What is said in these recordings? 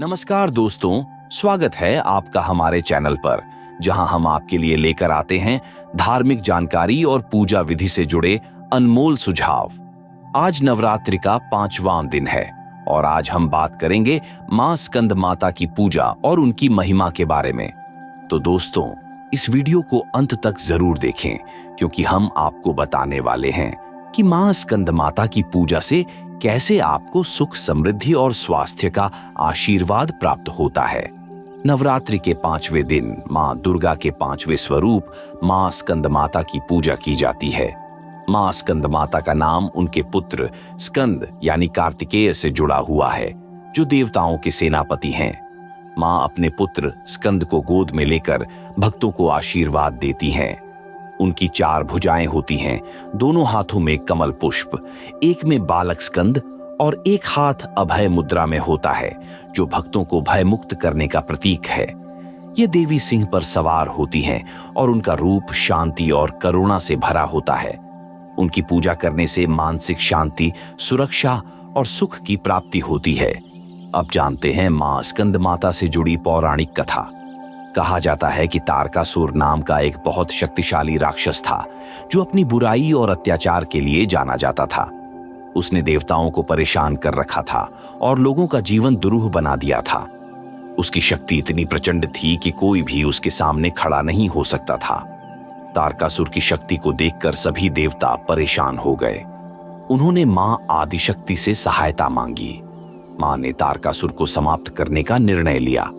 नमस्कार दोस्तों, स्वागत है आपका हमारे चैनल पर, जहां हम आपके लिए लेकर आते हैं धार्मिक जानकारी और पूजा विधि से जुड़े अनमोल सुझाव। आज नवरात्रि का 5वां दिन है और आज हम बात करेंगे मां स्कंद माता की पूजा और उनकी महिमा के बारे में। तो दोस्तों, इस वीडियो को अंत तक जरूर देखें, क्योंकि हम आपको बताने वाले हैं कि मां स्कंद माता की पूजा से कैसे आपको सुख, समृद्धि और स्वास्थ्य का आशीर्वाद प्राप्त होता है। नवरात्रि के 5वें दिन मां दुर्गा के 5वें स्वरूप मां स्कंद माता की पूजा की जाती है। मां स्कंद माता का नाम उनके पुत्र स्कंद यानी कार्तिकेय से जुड़ा हुआ है, जो देवताओं के सेनापति हैं। मां अपने पुत्र स्कंद को गोद में लेकर भक्तों को आशीर्वाद देती हैं। उनकी 4 भुजाएं होती हैं, दोनों हाथों में कमल पुष्प, एक में बालक स्कंद और एक हाथ अभय मुद्रा में होता है, जो भक्तों को भय मुक्त करने का प्रतीक है। ये देवी सिंह पर सवार होती हैं और उनका रूप शांति और करुणा से भरा होता है। उनकी पूजा करने से मानसिक शांति, सुरक्षा और सुख की प्राप्ति होती है। अब जानते हैं मां स्कंद माता से जुड़ी पौराणिक कथा। कहा जाता है कि तारकासुर नाम का एक बहुत शक्तिशाली राक्षस था, जो अपनी बुराई और अत्याचार के लिए जाना जाता था। उसने देवताओं को परेशान कर रखा था और लोगों का जीवन दुरूह बना दिया था। उसकी शक्ति इतनी प्रचंड थी कि कोई भी उसके सामने खड़ा नहीं हो सकता था। तारकासुर की शक्ति को देखकर सभी देवता परेशान हो गए। उन्होंने मां आदिशक्ति से सहायता मांगी। मां ने तारकासुर को समाप्त करने का निर्णय लिया।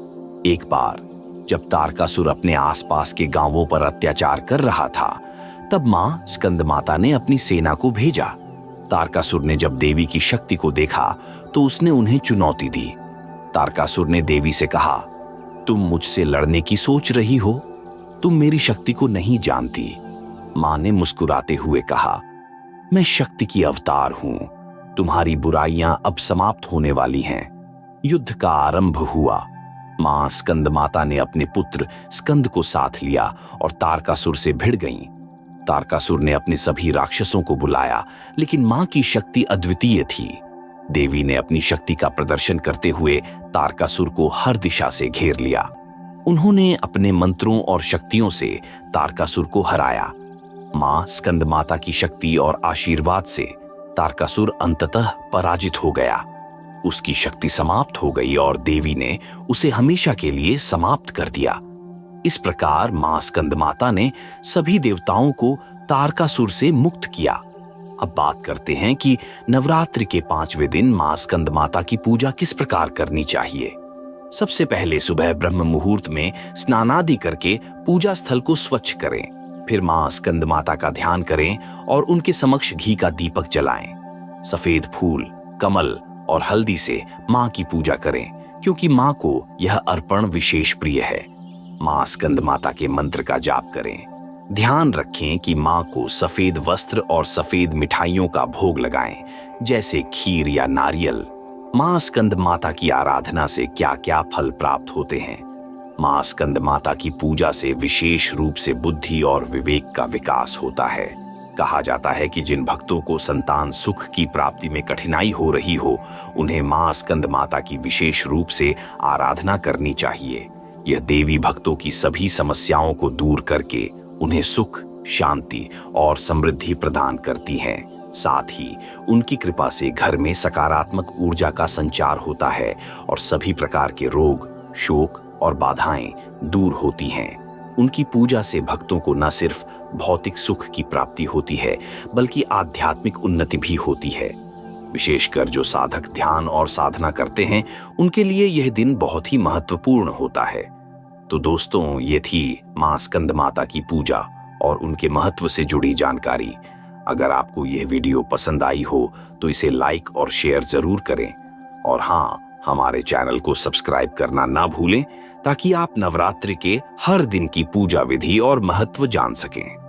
एक बार जब तारकासुर अपने आसपास के गांवों पर अत्याचार कर रहा था, तब मां स्कंद माता ने अपनी सेना को भेजा। तारकासुर ने जब देवी की शक्ति को देखा तो उसने उन्हें चुनौती दी। तारकासुर ने देवी से कहा, तुम मुझसे लड़ने की सोच रही हो? तुम मेरी शक्ति को नहीं जानती। मां ने मुस्कुराते हुए कहा, मैं शक्ति की अवतार हूं। तुम्हारी बुराइयां अब समाप्त होने वाली हैं। युद्ध का आरंभ हुआ। मां स्कंद माता ने अपने पुत्र स्कंद को साथ लिया और तारकासुर से भिड़ गईं। तारकासुर ने अपने सभी राक्षसों को बुलाया, लेकिन मां की शक्ति अद्वितीय थी। देवी ने अपनी शक्ति का प्रदर्शन करते हुए तारकासुर को हर दिशा से घेर लिया। उन्होंने अपने मंत्रों और शक्तियों से तारकासुर को हराया। मां स्कंद माता की शक्ति और आशीर्वाद से तारकासुर अंततः पराजित हो गया। उसकी शक्ति समाप्त हो गई और देवी ने उसे हमेशा के लिए समाप्त कर दिया। इस प्रकार मां स्कंद माता ने सभी देवताओं को तारकासुर से मुक्त किया। अब बात करते हैं कि नवरात्रि के 5वें दिन मां स्कंद माता की पूजा किस प्रकार करनी चाहिए। सबसे पहले सुबह ब्रह्म मुहूर्त में स्नानादि करके पूजा स्थल को स्वच्छ करें। फिर मां स्कंद माता का ध्यान करें और उनके समक्ष घी का दीपक जलाएं। सफेद फूल, कमल और हल्दी से मां की पूजा करें, क्योंकि मां को यह अर्पण विशेष प्रिय है। मां स्कंद माता के मंत्र का जाप करें। ध्यान रखें कि मां को सफेद वस्त्र और सफेद मिठाइयों का भोग लगाएं, जैसे खीर या नारियल। मां स्कंद माता की आराधना से क्या क्या फल प्राप्त होते हैं। मां स्कंद माता की पूजा से विशेष रूप से बुद्धि और विवेक का विकास होता है। कहा जाता है कि जिन भक्तों को संतान सुख की प्राप्ति में कठिनाई हो रही हो, उन्हें मां स्कंद माता की विशेष रूप से आराधना करनी चाहिए। यह देवी भक्तों की सभी समस्याओं को दूर करके उन्हें सुख, शांति और समृद्धि प्रदान करती हैं। साथ ही उनकी कृपा से घर में सकारात्मक ऊर्जा का संचार होता है और सभी प्रकार के रोग, शोक और बाधाएं दूर होती हैं। उनकी पूजा से भक्तों को न सिर्फ भौतिक सुख की प्राप्ति होती है, बल्कि आध्यात्मिक उन्नति भी होती है। विशेषकर जो साधक ध्यान और साधना करते हैं, उनके लिए यह दिन बहुत ही महत्वपूर्ण होता है। तो दोस्तों, ये थी मां स्कंद माता की पूजा और उनके महत्व से जुड़ी जानकारी। अगर आपको यह वीडियो पसंद आई हो तो इसे लाइक और शेयर जरूर करें। और हाँ, हमारे चैनल को सब्सक्राइब करना ना भूलें, ताकि आप नवरात्रि के हर दिन की पूजा विधि और महत्व जान सकें।